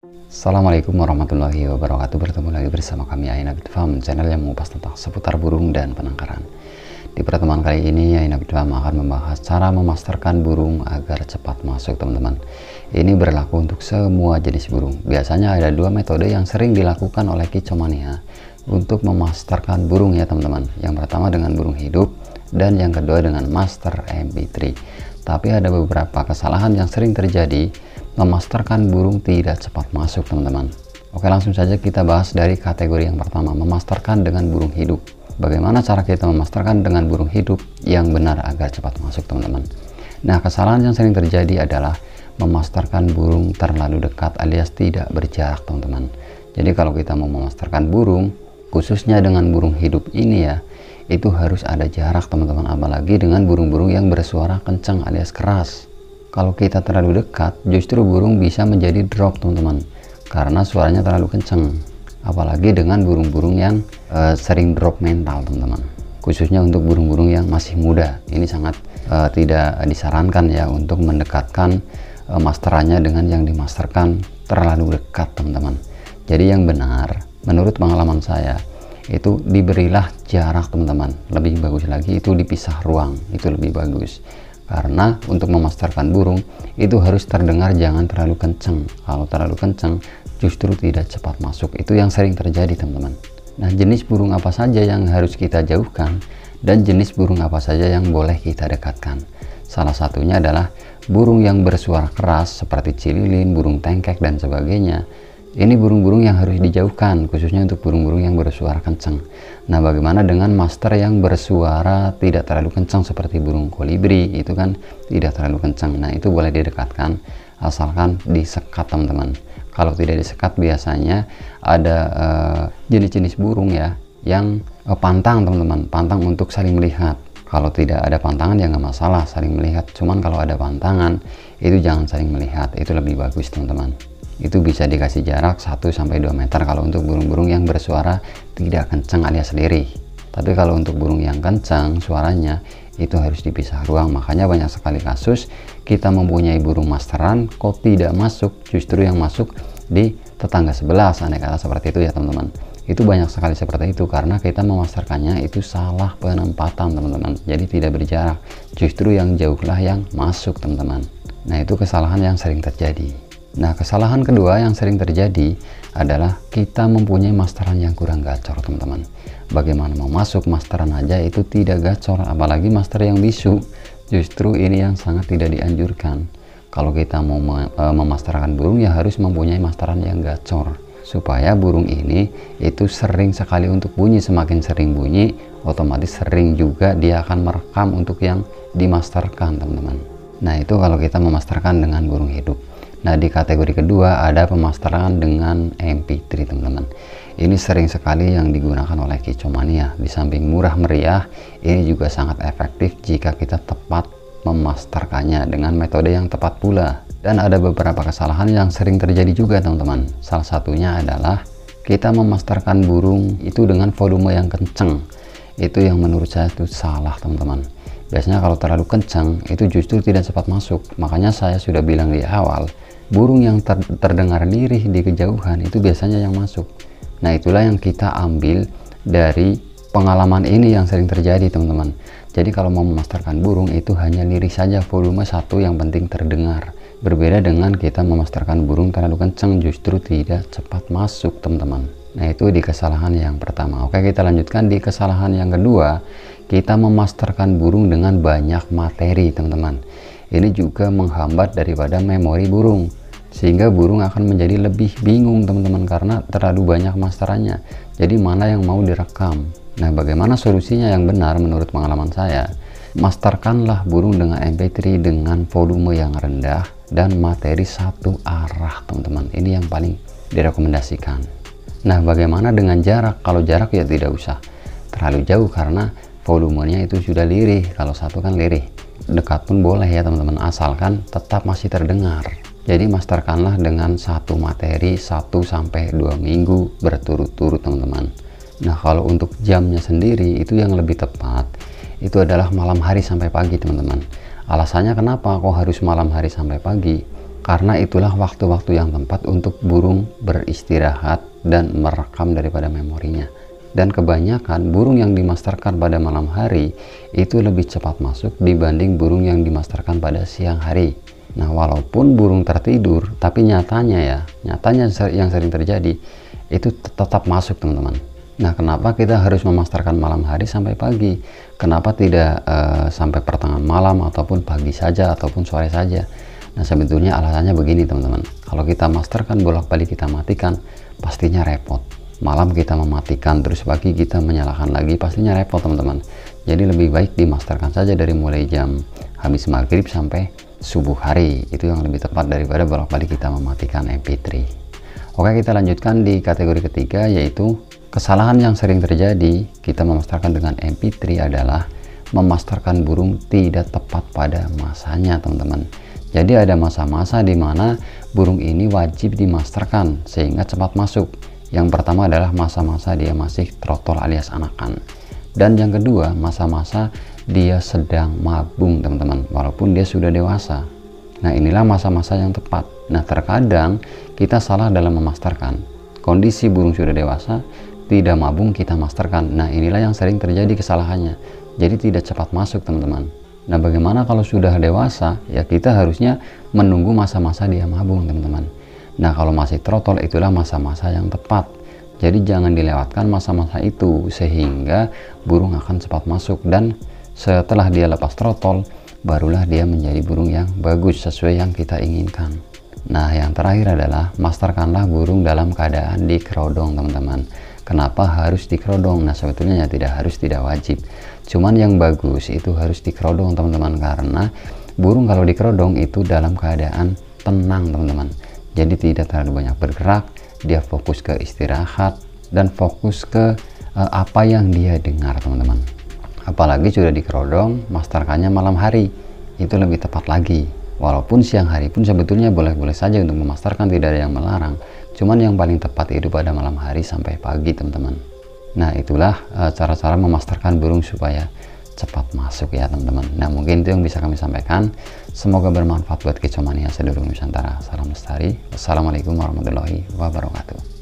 Assalamualaikum warahmatullahi wabarakatuh. Bertemu lagi bersama kami Aina Bitfam, channel yang mengupas tentang seputar burung dan penangkaran. Di pertemuan kali ini Aina Bitfam akan membahas cara memasterkan burung agar cepat masuk, teman-teman. Ini berlaku untuk semua jenis burung. Biasanya ada dua metode yang sering dilakukan oleh kicomania untuk memasterkan burung ya teman-teman. Yang pertama dengan burung hidup dan yang kedua dengan master MP3. Tapi ada beberapa kesalahan yang sering terjadi memasterkan burung tidak cepat masuk, teman-teman. Oke, langsung saja kita bahas dari kategori yang pertama, memasterkan dengan burung hidup. Bagaimana cara kita memasterkan dengan burung hidup yang benar agar cepat masuk, teman-teman? Nah, kesalahan yang sering terjadi adalah memasterkan burung terlalu dekat alias tidak berjarak, teman-teman. Jadi kalau kita mau memasterkan burung, khususnya dengan burung hidup ini ya, itu harus ada jarak, teman-teman. Apalagi dengan burung-burung yang bersuara kencang alias keras. Kalau kita terlalu dekat, justru burung bisa menjadi drop, teman-teman, karena suaranya terlalu kencang. Apalagi dengan burung-burung yang sering drop mental, teman-teman. Khususnya untuk burung-burung yang masih muda, ini sangat tidak disarankan ya untuk mendekatkan masterannya dengan yang dimasterkan terlalu dekat, teman-teman. Jadi yang benar, menurut pengalaman saya, itu diberilah jarak, teman-teman. Lebih bagus lagi itu dipisah ruang, itu lebih bagus. Karena untuk memasterkan burung itu harus terdengar, jangan terlalu kenceng. Kalau terlalu kenceng justru tidak cepat masuk. Itu yang sering terjadi, teman-teman. Nah, jenis burung apa saja yang harus kita jauhkan dan jenis burung apa saja yang boleh kita dekatkan. Salah satunya adalah burung yang bersuara keras seperti cililin, burung tengkek dan sebagainya. Ini burung-burung yang harus dijauhkan, khususnya untuk burung-burung yang bersuara kencang. Nah, bagaimana dengan master yang bersuara tidak terlalu kencang seperti burung kolibri, itu kan tidak terlalu kencang. Nah, itu boleh didekatkan asalkan disekat, teman-teman. Kalau tidak disekat biasanya ada jenis-jenis burung ya yang pantang, teman-teman, pantang untuk saling melihat. Kalau tidak ada pantangan ya nggak masalah saling melihat. Cuman kalau ada pantangan itu jangan saling melihat, itu lebih bagus, teman-teman. Itu bisa dikasih jarak 1-2 meter kalau untuk burung-burung yang bersuara tidak kencang alias lirih. Tapi kalau untuk burung yang kencang suaranya itu harus dipisah ruang. Makanya banyak sekali kasus kita mempunyai burung masteran kok tidak masuk, justru yang masuk di tetangga sebelah, andai kata seperti itu ya teman-teman. Itu banyak sekali seperti itu karena kita memasterkannya itu salah penempatan, teman-teman. Jadi tidak berjarak, justru yang jauhlah yang masuk, teman-teman. Nah, itu kesalahan yang sering terjadi. Nah, kesalahan kedua yang sering terjadi adalah kita mempunyai masteran yang kurang gacor, teman-teman. Bagaimana mau masuk masteran aja itu tidak gacor, apalagi master yang bisu. Justru ini yang sangat tidak dianjurkan. Kalau kita mau memasterkan burung ya harus mempunyai masteran yang gacor, supaya burung ini itu sering sekali untuk bunyi. Semakin sering bunyi, otomatis sering juga dia akan merekam untuk yang dimasterkan, teman-teman. Nah, itu kalau kita memasterkan dengan burung hidup. Nah, di kategori kedua ada pemasteran dengan MP3, teman-teman. Ini sering sekali yang digunakan oleh kicomania. Di samping murah meriah, ini juga sangat efektif jika kita tepat memasterkannya dengan metode yang tepat pula. Dan ada beberapa kesalahan yang sering terjadi juga, teman-teman. Salah satunya adalah kita memasterkan burung itu dengan volume yang kenceng. Itu yang menurut saya itu salah, teman-teman. Biasanya kalau terlalu kencang itu justru tidak cepat masuk. Makanya saya sudah bilang di awal, burung yang terdengar lirih di kejauhan itu biasanya yang masuk. Nah, itulah yang kita ambil dari pengalaman ini yang sering terjadi, teman-teman. Jadi kalau mau memasterkan burung itu hanya lirih saja, volume 1 yang penting terdengar. Berbeda dengan kita memasterkan burung terlalu kencang, justru tidak cepat masuk, teman-teman. Nah, itu di kesalahan yang pertama. Oke, kita lanjutkan di kesalahan yang kedua. Kita memasterkan burung dengan banyak materi, teman-teman. Ini juga menghambat daripada memori burung, sehingga burung akan menjadi lebih bingung, teman-teman, karena terlalu banyak masterannya. Jadi mana yang mau direkam? Nah, bagaimana solusinya yang benar menurut pengalaman saya? Masterkanlah burung dengan MP3 dengan volume yang rendah dan materi satu arah, teman-teman. Ini yang paling direkomendasikan. Nah, bagaimana dengan jarak? Kalau jarak ya tidak usah terlalu jauh karena volumenya itu sudah lirih. Kalau satu kan lirih. Dekat pun boleh ya, teman-teman, asalkan tetap masih terdengar. Jadi masterkanlah dengan satu materi 1-2 minggu berturut-turut, teman-teman. Nah, kalau untuk jamnya sendiri itu yang lebih tepat itu adalah malam hari sampai pagi, teman-teman. Alasannya kenapa kok harus malam hari sampai pagi? karena itulah waktu-waktu yang tepat untuk burung beristirahat dan merekam daripada memorinya. Dan kebanyakan burung yang dimasterkan pada malam hari itu lebih cepat masuk dibanding burung yang dimasterkan pada siang hari. Nah, walaupun burung tertidur, tapi nyatanya yang sering terjadi itu tetap masuk, teman-teman. Nah, kenapa kita harus memasterkan malam hari sampai pagi? Kenapa tidak sampai pertengahan malam ataupun pagi saja ataupun sore saja? Nah, sebetulnya alasannya begini, teman-teman. Kalau kita masterkan bolak-balik kita matikan, pastinya repot. Malam kita mematikan, terus pagi kita menyalakan lagi, pastinya repot, teman-teman. Jadi lebih baik dimasterkan saja dari mulai jam habis maghrib sampai subuh hari. Itu yang lebih tepat daripada bolak-balik kita mematikan MP3. Oke, kita lanjutkan di kategori ketiga, yaitu kesalahan yang sering terjadi kita memasterkan dengan MP3 adalah memasterkan burung tidak tepat pada masanya, teman-teman. Jadi ada masa-masa di mana burung ini wajib dimasterkan sehingga cepat masuk. Yang pertama adalah masa-masa dia masih trotol alias anakan. Dan yang kedua, masa-masa dia sedang mabung, teman-teman, walaupun dia sudah dewasa. Nah, inilah masa-masa yang tepat. Nah, terkadang kita salah dalam memasterkan. Kondisi burung sudah dewasa, tidak mabung kita masterkan. Nah, inilah yang sering terjadi kesalahannya. Jadi tidak cepat masuk, teman-teman. Nah, bagaimana kalau sudah dewasa? Ya, kita harusnya menunggu masa-masa dia mabung, teman-teman. Nah, kalau masih trotol, itulah masa-masa yang tepat. Jadi jangan dilewatkan masa-masa itu sehingga burung akan cepat masuk, dan setelah dia lepas trotol barulah dia menjadi burung yang bagus sesuai yang kita inginkan. Nah, yang terakhir adalah masterkanlah burung dalam keadaan dikerodong, teman-teman. Kenapa harus dikerodong? Nah, sebetulnya tidak harus, tidak wajib. Cuman yang bagus itu harus dikerodong, teman-teman, karena burung kalau dikerodong itu dalam keadaan tenang, teman-teman. Jadi tidak terlalu banyak bergerak, dia fokus ke istirahat dan fokus ke apa yang dia dengar, teman-teman. Apalagi sudah dikerodong, masterkannya malam hari, itu lebih tepat lagi. Walaupun siang hari pun sebetulnya boleh-boleh saja untuk memasterkan, tidak ada yang melarang. Cuman yang paling tepat itu pada malam hari sampai pagi, teman-teman. Nah, itulah cara-cara memasterkan burung supaya cepat masuk ya, teman-teman. Nah, mungkin itu yang bisa kami sampaikan. Semoga bermanfaat buat Kicomania seluruh Nusantara. Salam lestari. Wassalamualaikum warahmatullahi wabarakatuh.